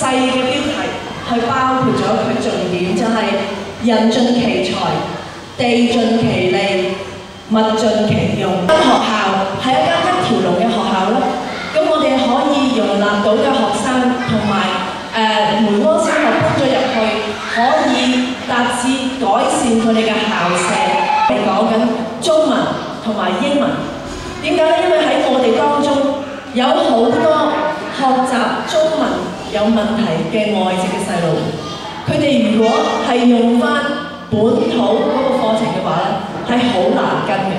細嘅標題去包括咗佢重點，就係人盡其才、地盡其利、物盡其用。學校係一間一條龍嘅學校啦，咁我哋可以容納到嘅學生同埋梅窩小學搬咗入去，可以達至改善佢哋嘅校舍。係講緊中文同埋英文。點解呢？因為喺我哋當中有好多學習中文有問題嘅外籍嘅細路，佢哋如果係用翻本土嗰個課程嘅話咧，係好難跟嘅。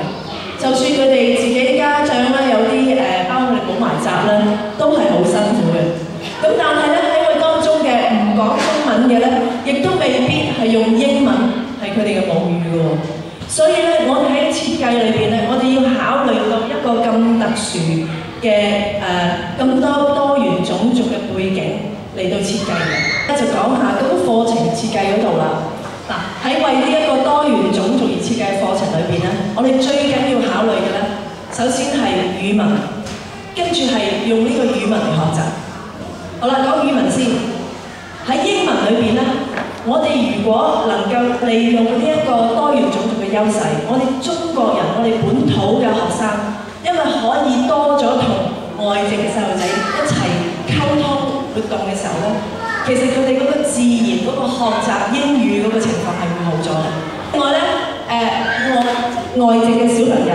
就算佢哋自己家長咧有啲包佢哋補埋習咧，都係好辛苦嘅。咁但係咧喺佢當中嘅唔講中文嘅咧，亦都未必係用英文係佢哋嘅母語嘅喎。所以咧，我哋喺設計裏邊咧，我哋要考慮到一個咁特殊嘅咁多元種族嘅背景嚟到設計嘅。就講下嗰個課程設計嗰度啦。嗱，喺為呢一個多元種族而設計嘅課程裏邊咧，我哋最緊要考慮嘅咧，首先係語文，跟住係用呢個語文嚟學習。好啦，講語文先。喺英文裏邊咧，我哋如果能夠利用呢一個多元種族嘅優勢，我哋中國人，我哋本土嘅學生，因為可以多咗同外籍嘅細路仔一齊溝通活動嘅時候咧，其實佢哋嗰個自然嗰個學習英語嗰個情況係會好咗嘅。另外咧，外籍嘅小朋友，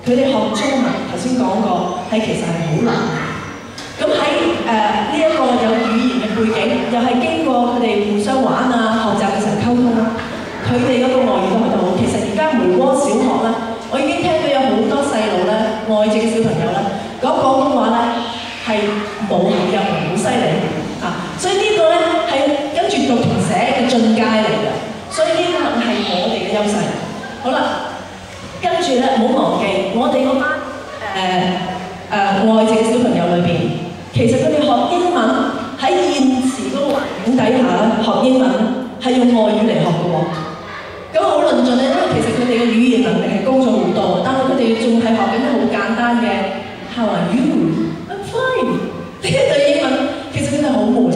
佢哋學中文頭先講過，係其實係好難。咁喺呢一個有語言嘅背景，又係經過佢哋互相玩啊、學習嘅時候溝通啦，佢哋嗰個外語都學得好。其實而家梅窩小學咧，我已經聽到有好多細路咧，外籍嘅小朋友咧，講廣東話咧係冇口音，好犀利啊！所以呢個咧係跟住讀同寫嘅進階嚟嘅，所以呢個係我哋嘅優勢。好啦，跟住咧唔好忘記我哋嗰班外籍嘅小朋友裏邊。其實佢哋學英文喺現時嗰個環境底下咧，學英文係用外語嚟學嘅喎。咁好論盡咧，因為其實佢哋嘅語言能力係高咗好多，但係佢哋仲係學緊啲好簡單嘅 How are you? I'm fine。呢一對英文其實佢哋好悶嘅。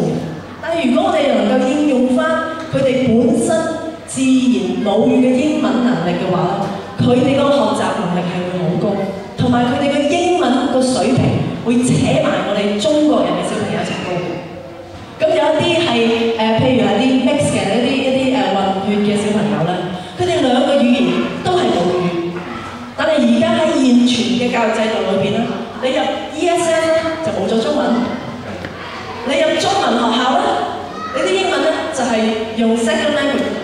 但係如果我哋能夠應用翻佢哋本身自然母語嘅英文能力嘅話，佢哋嗰個學習能力係會好高，同埋佢哋嘅英文個水平會扯埋我哋中國人嘅小朋友一齊高。咁有一啲係譬如係啲 mix 嘅一啲混血嘅小朋友咧，佢哋兩個語言都係母語，但係而家喺現存嘅教育制度裏邊咧，你入 ESL 咧就冇咗中文，你入中文學校咧，你啲英文咧就係用 second language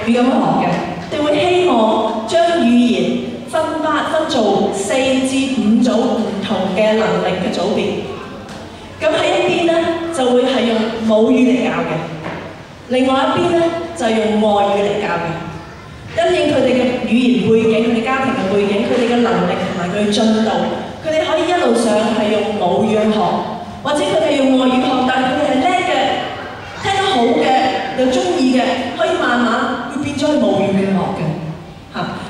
語咁樣學嘅，你會希望將語言分做4至5組唔同嘅能力嘅組別。咁喺一邊咧就會係用母語嚟教嘅，另外一邊咧就係用外語嚟教嘅。因應佢哋嘅語言背景、佢哋家庭嘅背景、佢哋嘅能力同埋佢嘅進度，佢哋可以一路上係用母語去學，或者佢哋用外語學，但係佢哋係叻嘅、聽得好嘅、又中意嘅，可以慢慢會變咗係母語去學嘅。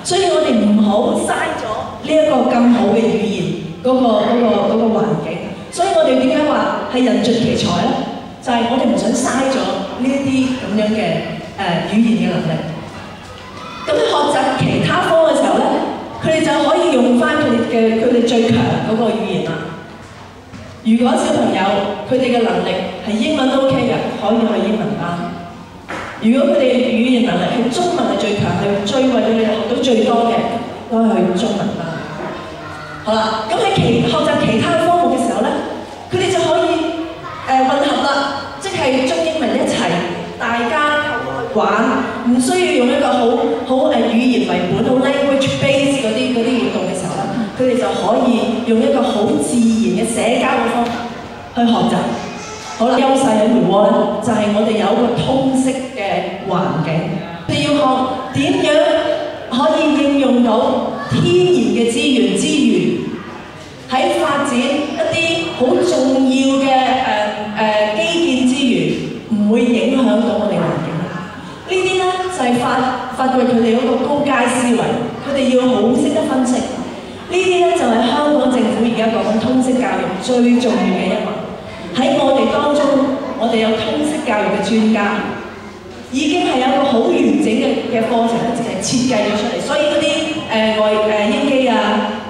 所以我哋唔好嘥咗呢一個咁好嘅語言嗰個環境。所以我哋點解話係人盡其才咧？就係我哋唔想嘥咗呢一啲咁樣嘅語言嘅能力。咁喺學習其他科嘅時候咧，佢哋就可以用翻佢哋最強嗰個語言啦。如果小朋友佢哋嘅能力係英文都 OK 嘅，可以去英文班。如果佢哋語言能力係中文係最強，係最為佢哋學到最多嘅，都係去中文班。好啦，咁喺學習其他科目嘅時候咧，佢哋就可以混合啦，即係中英文一齊，大家玩，唔需要用一個好語言為本、好 language base 嗰啲活動嘅時候咧，佢哋就可以用一個好自然嘅社交嘅方法去學習。好啦，優勢喺梅窩咧，就係我哋有一個通識嘅環境，你要學點樣可以應用到天然嘅資源喺發展一啲好重要嘅基建資源，唔會影響到我哋環境。呢啲咧就係發掘佢哋嗰個高階思維，佢哋要好識得分析。呢啲咧就係香港政府而家講緊通識教育最重要嘅一環。喺我哋當中，我哋哋有通識教育嘅專家，已經係有一個好完整嘅課程咧，淨係設計咗出嚟。所以嗰啲英基啊、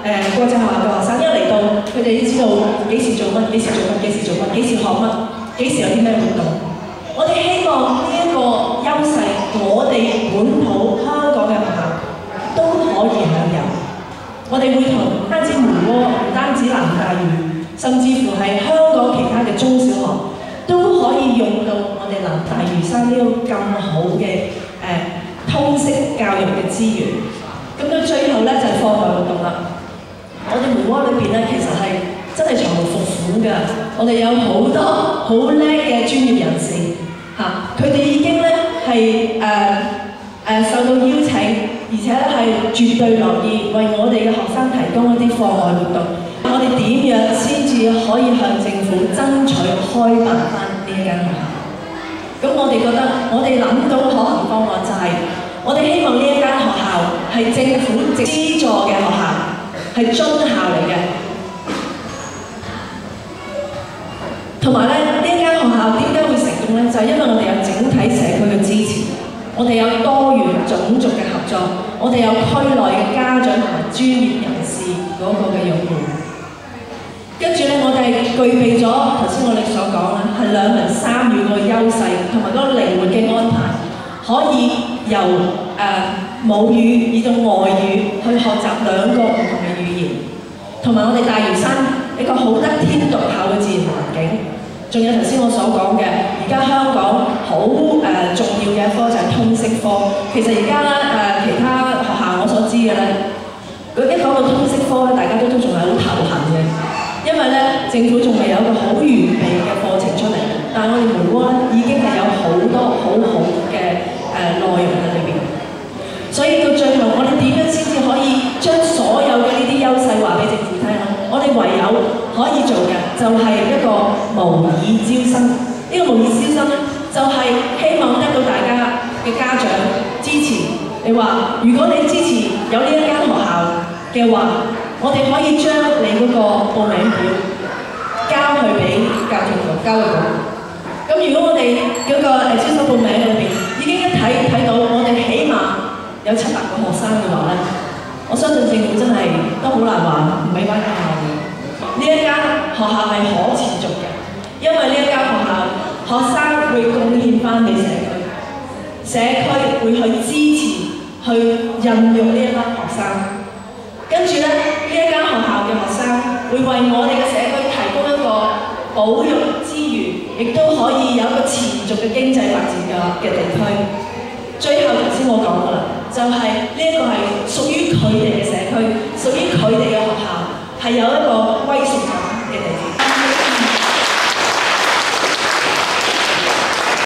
國際學校嘅學生一嚟到，佢哋都知道幾時做乜、幾時做乜、幾時做乜、幾時學乜、幾時有啲咩活動。我哋希望呢一個優勢，我哋本土香港嘅學校都可以享有。我哋會同唔單止梅窩、唔單止南大嶼，甚至乎係香港其他嘅中小學，都可以用到我哋南大嶼山呢個咁好嘅通識教育嘅資源。咁到最後咧就係課外活動啦。我哋梅窩裏邊咧其實係真係藏龍伏虎㗎。我哋有好多好叻嘅專業人士嚇，佢哋已經咧係受到邀請。而且咧係絕對樂意為我哋嘅學生提供一啲課外活動。我哋點樣先至可以向政府爭取開辦翻呢一間學校？咁我哋覺得，我哋諗到可行方案就係，我哋希望呢一間學校係政府資助嘅學校，係津校嚟嘅。同埋咧，呢一間學校點解會成功咧？就係因為我哋有整體社區嘅支持。我哋有多元種族嘅合作，我哋有區內嘅家長同埋專業人士嗰個嘅擁護。跟住咧，我哋具備咗頭先我哋所講啦，係2文3語個優勢，同埋嗰個靈活嘅安排，可以由母語以到外語去學習2個唔同嘅語言，同埋我哋大嶼山一個好得天獨厚嘅自然環境。仲有頭先我所講嘅，而家香港好重要嘅一科就係通識科。其實而家咧其他學校我所知嘅咧，一講到通識科咧，大家都仲係好頭痕嘅，因為咧政府仲未有一個好完備嘅課程出嚟。但係我哋梅窩已經係有好多好好嘅內容喺裏邊。所以到最後，我哋點樣先至可以將所有嘅呢啲優勢話俾政府聽咧？我哋唯有可以做嘅就係一個模擬招生。呢個模擬招生就係希望得到大家嘅家長支持。你話如果你支持有呢一間學校嘅話，我哋可以將你嗰個報名表交去俾教育局交去局。咁如果我哋嗰個招生報名裏邊已經睇到我哋起碼有700個學生嘅話咧，我相信政府真係都好難話唔俾翻間學校嘅。呢一間學校係可持續嘅，因為呢一間學校學生會貢獻翻俾社區，社區會去支持、去孕育呢一班學生。跟住咧，呢一間學校嘅學生會為我哋嘅社區提供一個保育資源，亦都可以有一個持續嘅經濟發展嘅地區。最後頭先我講㗎啦，就係呢一個係屬於佢哋嘅社區，屬於佢哋嘅學校，係有一個歸屬感。